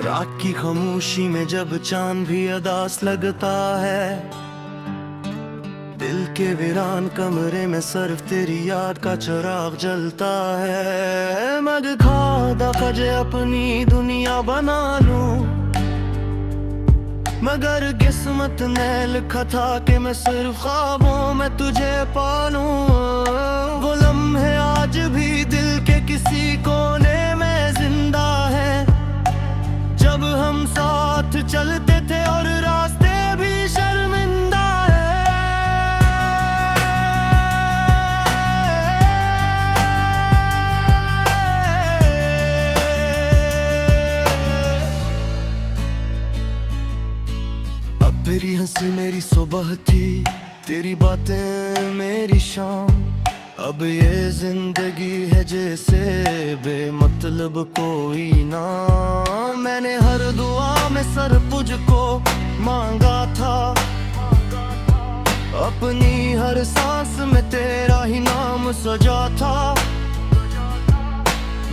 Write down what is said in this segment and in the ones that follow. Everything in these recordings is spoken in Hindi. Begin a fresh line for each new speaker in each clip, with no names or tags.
रात की खामोशी में जब चांद भी अदास लगता है, दिल के वीरान कमरे में सिर्फ तेरी याद का चिराग जलता है। मग खादा खजे अपनी दुनिया बना लूं, मगर किस्मत ने लिखा था कि मैं सिर्फ ख्वाबों में तुझे पालूं। वो लम्हे आज भी दिल के किसी कोने में जिंदा है, जब हम साथ चलते थे और रास्ते भी शर्मिंदा है। अब तेरी हंसी मेरी सुबह थी, तेरी बातें मेरी शाम। अब ये जिंदगी है जैसे बेमतलब कोई नाम। मैंने हर दुआ में सर तुझको मांगा था, अपनी हर सांस में तेरा ही नाम सजा था।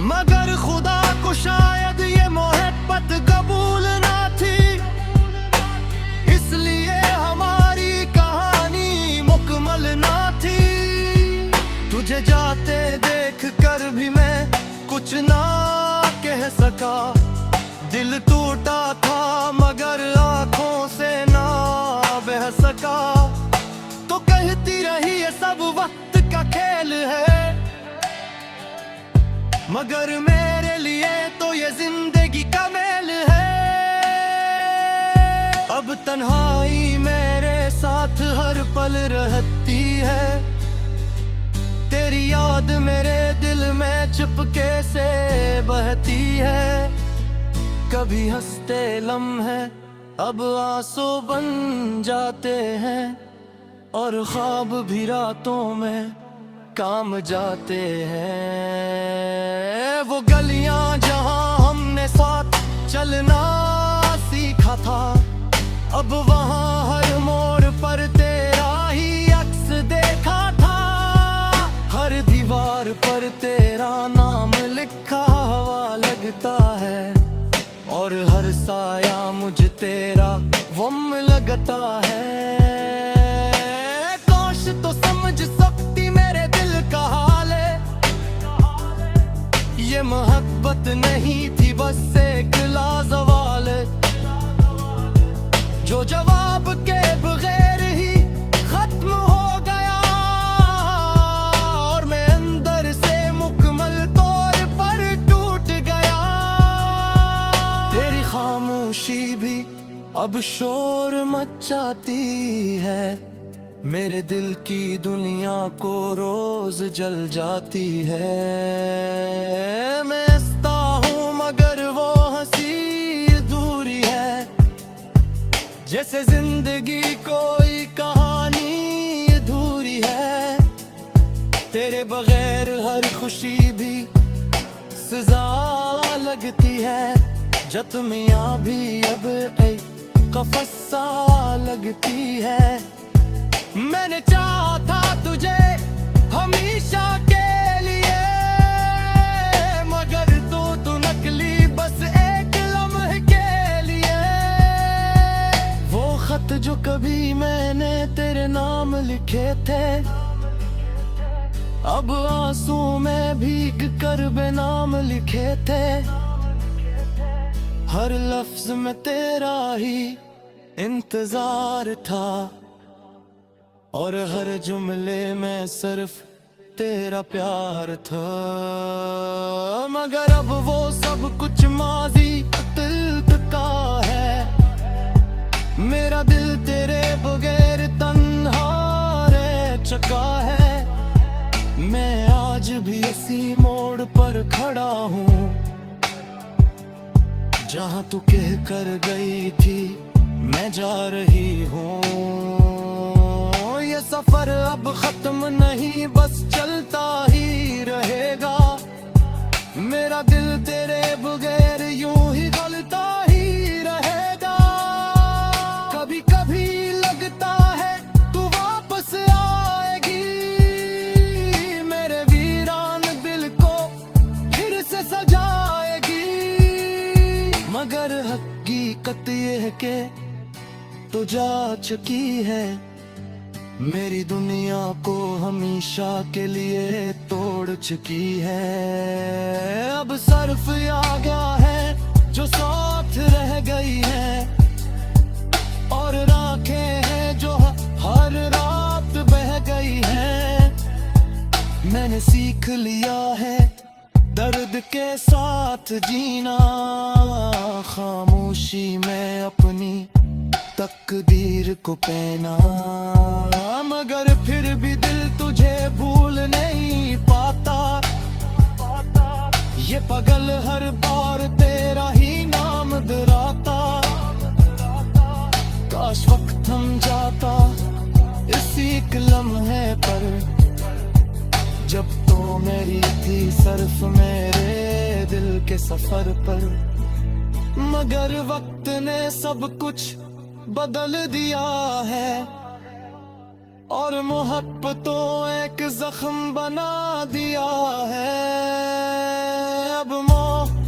मगर खुदा को शायद ये मोहब्बत कबूल ना थी, इसलिए हमारी कहानी मुकम्मल ना थी। तुझे जाते देख कर भी मैं कुछ ना कह सका, दिल टूटा था मगर आंखों से ना बह सका। तो कहती रही ये सब वक्त का खेल है, मगर मेरे लिए तो ये जिंदगी का मेल है। अब तन्हाई मेरे साथ हर पल रहती है, तेरी याद मेरे दिल में चुपके से बहती है। कभी हंसते लम्हे अब आंसू बन जाते हैं, और ख्वाब भी रातों में काम जाते हैं। वो गलियां जहां हमने साथ चलना सीखा था, अब वहां हर मोड़ पर तेरा ही अक्स देखा था। हर दीवार पर तेरा नाम लिखा हुआ लगता है, और हर साया मुझे तेरा वम लगता है। काश तो समझ सकती मेरे दिल का हाल है, ये मोहब्बत नहीं थी बस एक लाजवाल, जो जवाब के बगैर ही खत्म हो गया। और मैं अंदर से मुकम्मल तौर पर टूट गया। तेरी खामोशी भी अब शोर मचाती है, मेरे दिल की दुनिया को रोज जल जाती है। मैं हंसता हूँ मगर वो हंसी अधूरी है, जैसे जिंदगी कोई कहानी अधूरी है। तेरे बगैर हर खुशी भी सजा लगती है, जख्मियाँ भी अब एक कफस सा लगती है। मैंने चाहा था तुझे हमेशा के लिए, मगर तू नकली बस एक लम्हे के लिए। वो खत जो कभी मैंने तेरे नाम लिखे थे, अब आंसू में भीग कर बेनाम लिखे थे। हर लफ्ज में तेरा ही इंतजार था, और हर जुमले में सिर्फ तेरा प्यार था। मगर अब वो सब कुछ माजी दिल का है, मेरा दिल तेरे बगैर तन्हा रह चुका है। मैं आज भी इसी मोड़ पर खड़ा हूँ, जहाँ तू कह कर गई थी मैं जा रही हूँ। ये सफर अब खत्म नहीं बस चलता ही रहेगा, मेरा दिल तेरे बगैर यूं ही गलता ही रहेगा। कभी कभी लगता है तू वापस आएगी, मेरे वीरान दिल को फिर से सजाएगी। मगर हकीकत ये है के तो जा चुकी है, मेरी दुनिया को हमेशा के लिए तोड़ चुकी है। अब सिर्फ आ गया है जो साथ रह गई है, और राखें हैं जो हर रात बह गई है। मैंने सीख लिया है दर्द के साथ जीना, खामोशी में अपनी तकदीर को पहना। मगर फिर भी दिल तुझे भूल नहीं पाता, ये पगल हर बार तेरा ही नाम दोहराता। काश वक्त थम जाता इसी एक लम्हे पर, जब तो मेरी थी सिर्फ मेरे दिल के सफर पर। मगर वक्त ने सब कुछ बदल दिया है, और मोहब्बतों एक जख्म बना दिया है। अब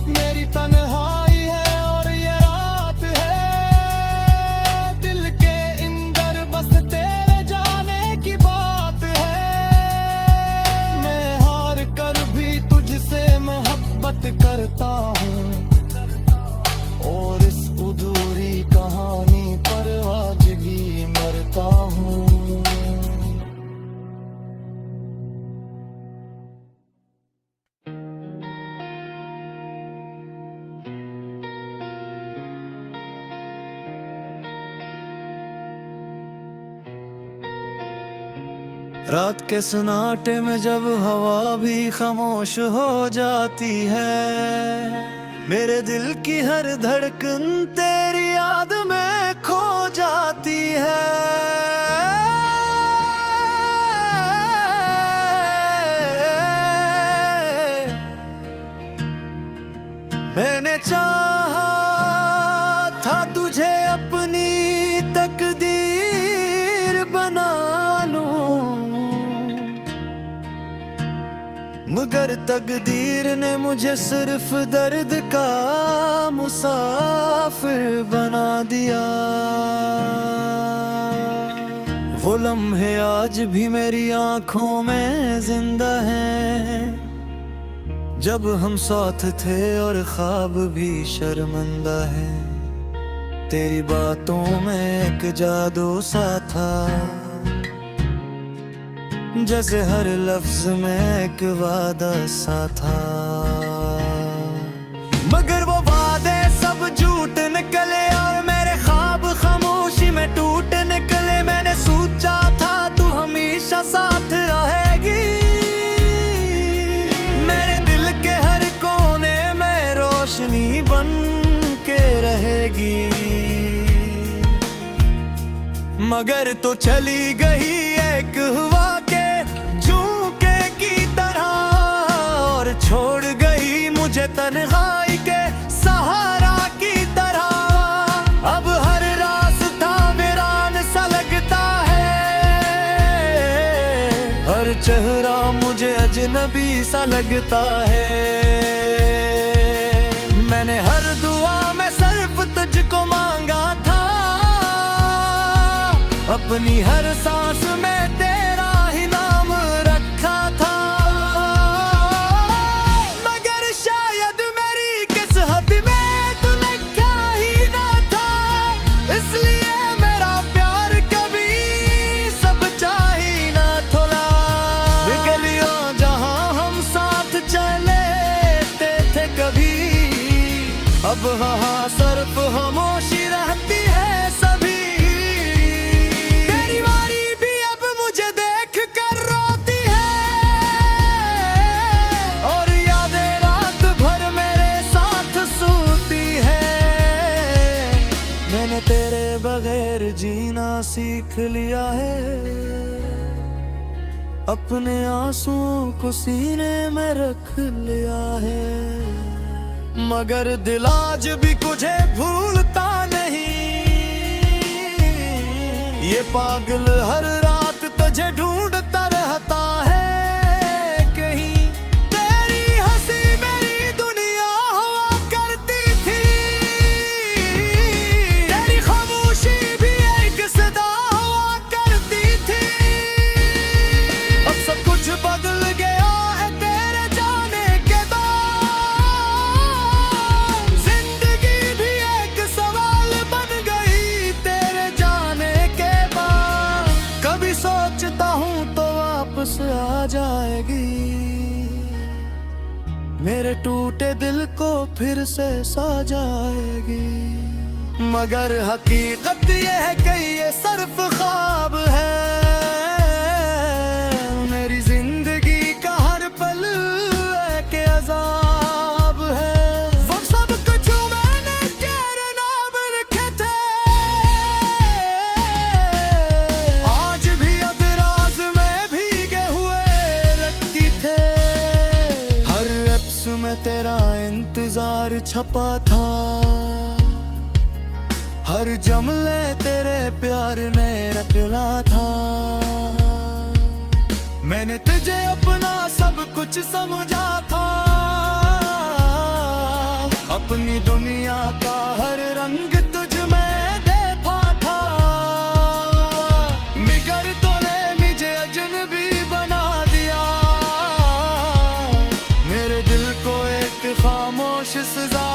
मेरी तन्हाई है और ये रात है, दिल के अंदर बस तेरे जाने की बात है। मैं हार कर भी तुझसे मोहब्बत करता हूँ, और इस अधूरी कहानी पर आज भी मरता हूँ। रात के सन्नाटे में जब हवा भी खामोश हो जाती है, मेरे दिल की हर धड़कन तेरी याद में खो जाती है। मैंने चाहा था तुझे अपनी तकदीर बना लूं, मगर तकदीर ने मुझे सिर्फ दर्द का मुसाफिर बना दिया। वो लम्हे आज भी मेरी आंखों में जिंदा हैं, जब हम साथ थे और ख्वाब भी शर्मिंदा है। तेरी बातों में एक जादू सा था, जैसे हर लफ्ज में एक वादा सा था। मगर वो वादे सब झूठ निकले और मेरे ख्वाब खामोशी में टूट निकले। मैंने सोचा था तू हमेशा साथ रहेगी, मेरे दिल के हर कोने में रोशनी बन के रहेगी। मगर तो चली गई एक हवा के झोंके की तरह, और छोड़ गई मुझे तन्हाई के सहारा की तरह। अब हर रास्ता वीरान सा लगता है, हर चेहरा मुझे अजनबी सा लगता है। मैंने हर दुआ में सिर्फ तुझको मांगा था, अपनी हर सांस में तेरा ही नाम रखा था। मगर शायद मेरी किस्मत में तू लिखा ही ना था, इसलिए मेरा प्यार कभी सब चाही ना थोला। गलियों जहां हम साथ चले थे कभी, अब वहाँ सिर्फ खामोशी रहती है सभी। तेरे बगैर जीना सीख लिया है, अपने आंसुओं को सीने में रख लिया है। मगर दिल आज भी तुझे भूलता नहीं, ये पागल हर रात तुझे ढूंढता रहता है। कहीं तेरी हंसी मेरी दुनिया हुआ करती थी, जाएगी, मेरे टूटे दिल को फिर से सजाएगी। मगर हकीकत ये है कि ये सिर्फ ख्वाब है, मेरी जिंदगी का हर पल एक अजाब है। वो सब कुछ मैंने तेरे नाम लिखे थे, आज भी अदराज में भीगे हुए रखती थे। हर लफ्ज़ में तेरा इंतजार छपा था, हर जुमले तेरे प्यार में रखला था। मैंने तुझे अपना सब कुछ समझा था, अपनी दुनिया का हर रंग तुझ में देखा था। मगर तूने मुझे अजनबी बना दिया, मेरे दिल को एक खामोश सजा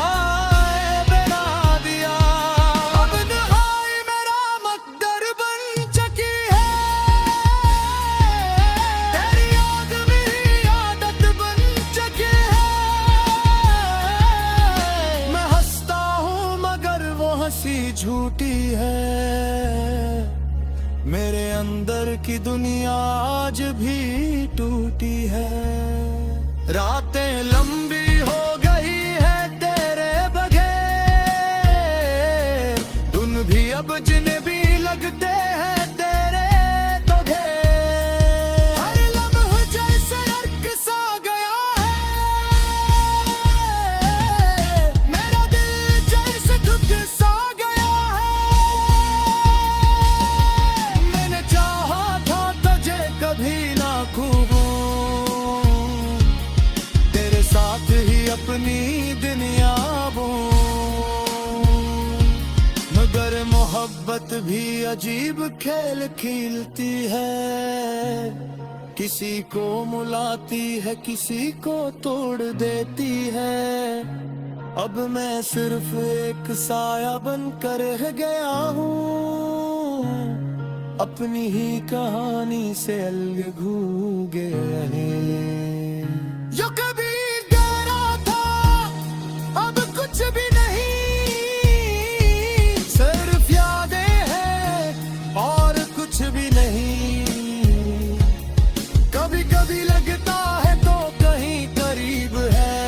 झूठी है। मेरे अंदर की दुनिया आज भी टूटी है। रातें लंबी हो गई है तेरे बगैर, धुन भी अब जिन्हें भी लगते हैं तेरे तो घेर। हर लम्हा जैसे अर्क सा गया है, मेरा दिल जैसे दुख सा अपनी दुनिया बो। मगर मोहब्बत भी अजीब खेल खेलती है, किसी को मुलाती है किसी को तोड़ देती है। अब मैं सिर्फ एक साया बनकर रह गया हूँ, अपनी ही कहानी से अलग घूगे रहे। जो कभी कुछ भी नहीं, सिर्फ यादें हैं और कुछ भी नहीं। कभी कभी लगता है तो कहीं करीब है,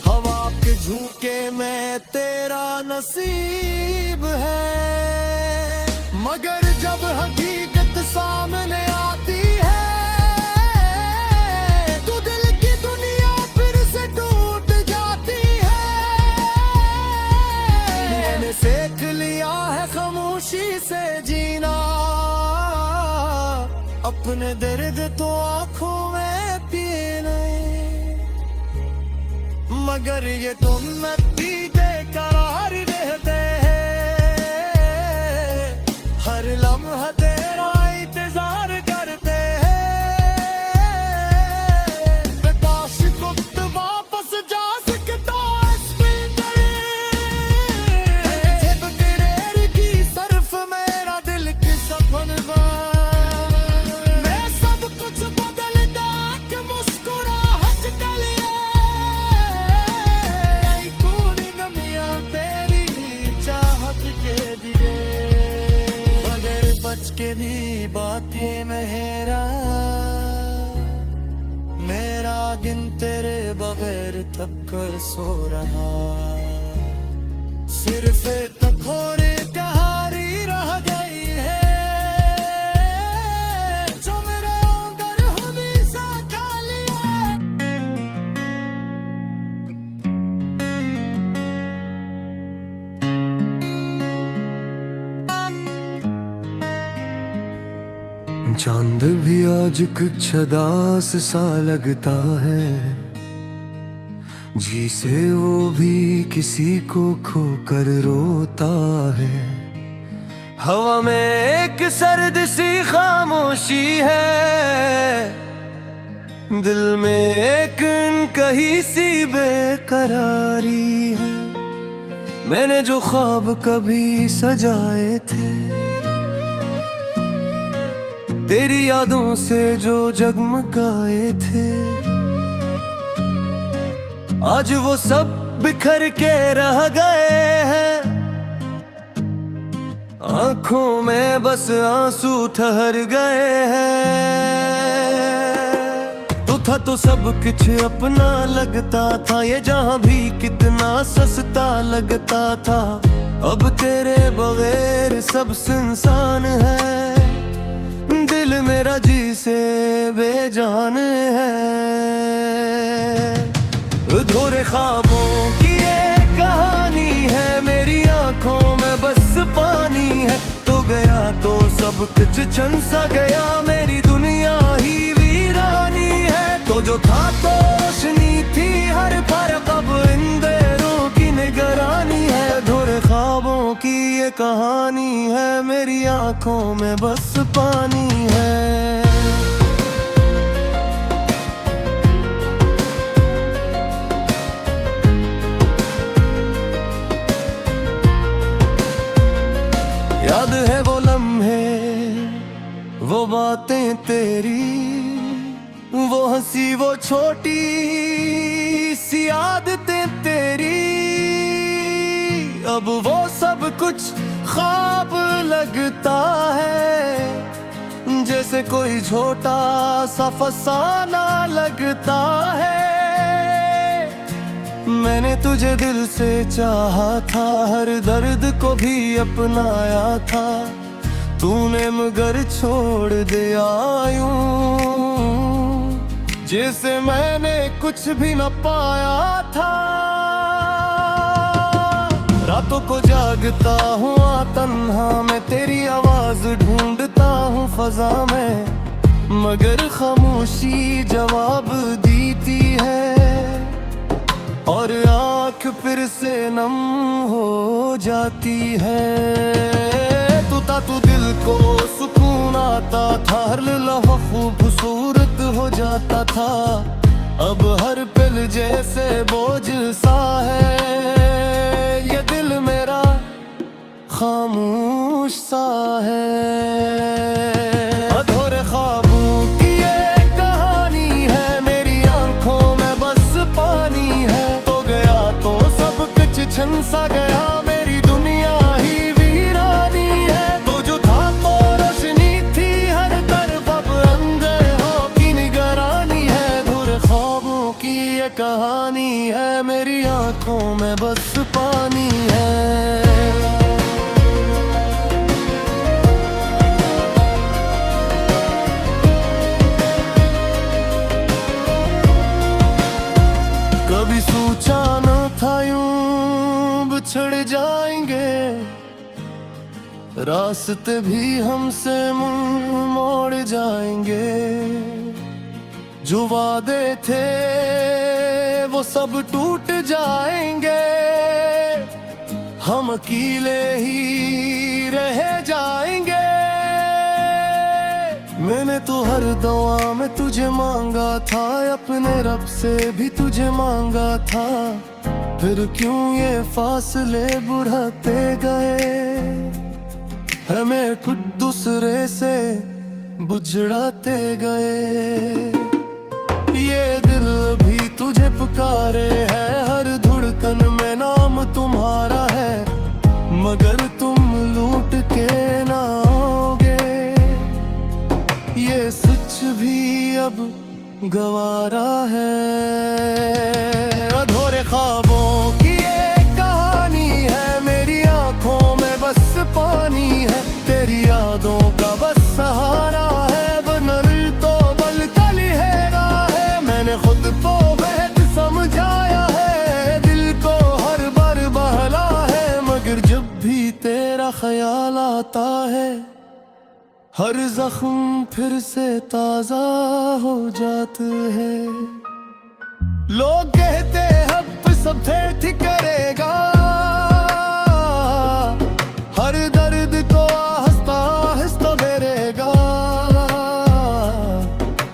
हवा के झोंके में तेरा नसीब है। मगर जब हकीकत सामने आती है, सीख लिया है खामोशी से जीना, अपने दर्द तो आंखों में पीने। मगर ये तुम भी बेकरार रहते हैं, हर लम्हा तेरा इंतजार करते हैं। काश वक्त वापस जा सकता के भी बातें मेरा दिन तेरे बगैर थक कर सो रहा। सिर्फ तखोरे कहारी रह गई है, जो मेरे अंदर हमेशा खाली है। चांद भी आज कुछ उदास सा लगता है, जी से वो भी किसी को खोकर रोता है। हवा में एक सर्द सी खामोशी है, दिल में एक कहीं सी बेकरारी है। मैंने जो ख्वाब कभी सजाए थे तेरी यादों से जो जगमगाए थे, आज वो सब बिखर के रह गए हैं। आंखों में बस आंसू ठहर गए हैं। तू था तो सब कुछ अपना लगता था, ये जहां भी कितना सस्ता लगता था। अब तेरे बगैर सब सुनसान है, दिल मेरा जी से बेजान है। अधूरे ख्वाबों की ये कहानी है, मेरी आंखों में बस पानी है। तो गया तो सब कुछ छन सा गया, मेरी दुनिया ही वीरानी है। तो जो था तो रोशनी थी हर फर्क, अब अंधेरों की निगरानी है। अधूरे ख्वाबों की ये कहानी है, मेरी आंखों में बस पानी है। याद है वो लम्हे, वो बातें तेरी, वो हंसी, वो छोटी सी आदतें तेरी। अब वो सब कुछ ख्वाब लगता है, जैसे कोई छोटा सा फसाना लगता है। मैंने तुझे दिल से चाहा था, हर दर्द को भी अपनाया था। तूने मगर छोड़ दिया यूं, जिसे मैंने कुछ भी न पाया था। रातों को जागता हूँ तन्हा मैं, तेरी आवाज ढूंढता हूँ फजा में, मगर खामोशी जवाब देती है। और आँख फिर से नम हो जाती है। तू था तू दिल को सुकून आता था, हर लम्हा खूबसूरत हो जाता था। अब हर पल जैसे बोझ सा है, ये दिल मेरा खामोश सा है। अधूरे ख्वाबों की ये कहानी है, मेरी आंखों में बस पानी है। तो गया तो सब कुछ छन सा गया, मेरी दुनिया ही वीरानी है। तो जो था तो रोशनी थी हर तरफ, अब अंधेरों की निगरानी है। अधूरे ख्वाबों की ये कहानी है, मेरी आंखों में बस पानी है। कभी सोचा न था यूं बिछड़ जाएंगे, रास्ते भी हमसे मुंह मोड़ जाएंगे। जो वादे थे वो सब टूट जाएंगे, हम अकेले ही रह जाएंगे। मैंने तो हर दुआ में तुझे मांगा था, अपने रब से भी तुझे मांगा था। फिर क्यों ये फासले बढ़ाते गए, हमें खुद दूसरे से बुझड़ाते गए। ये दिल भी तुझे पुकारे है, हर धड़कन में नाम तुम्हारा है। मगर तुम लूट के ना आओगे, ये सच भी अब गवारा है। अधूरे ख्वाबों की ये कहानी है, मेरी आंखों में बस पानी है। तेरी यादों का बस सहारा है, बनल तो बल कली है। मैंने खुद को बेहद समझाया है, दिल को हर बार बहला है। मगर जब भी तेरा ख्याल आता है, हर जख्म फिर से ताजा हो जाते हैं। लोग कहते अब सब ठीक करेगा, हर दर्द को आहिस्ता आहिस्ता बेरेगा।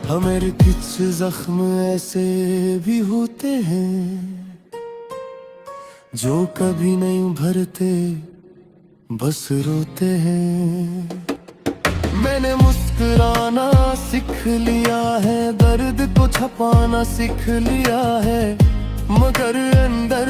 हमारे कुछ जख्म ऐसे भी होते हैं, जो कभी नहीं भरते बस रोते हैं। मैंने मुस्कुराना सीख लिया है, दर्द को छुपाना सीख लिया है, मगर अंदर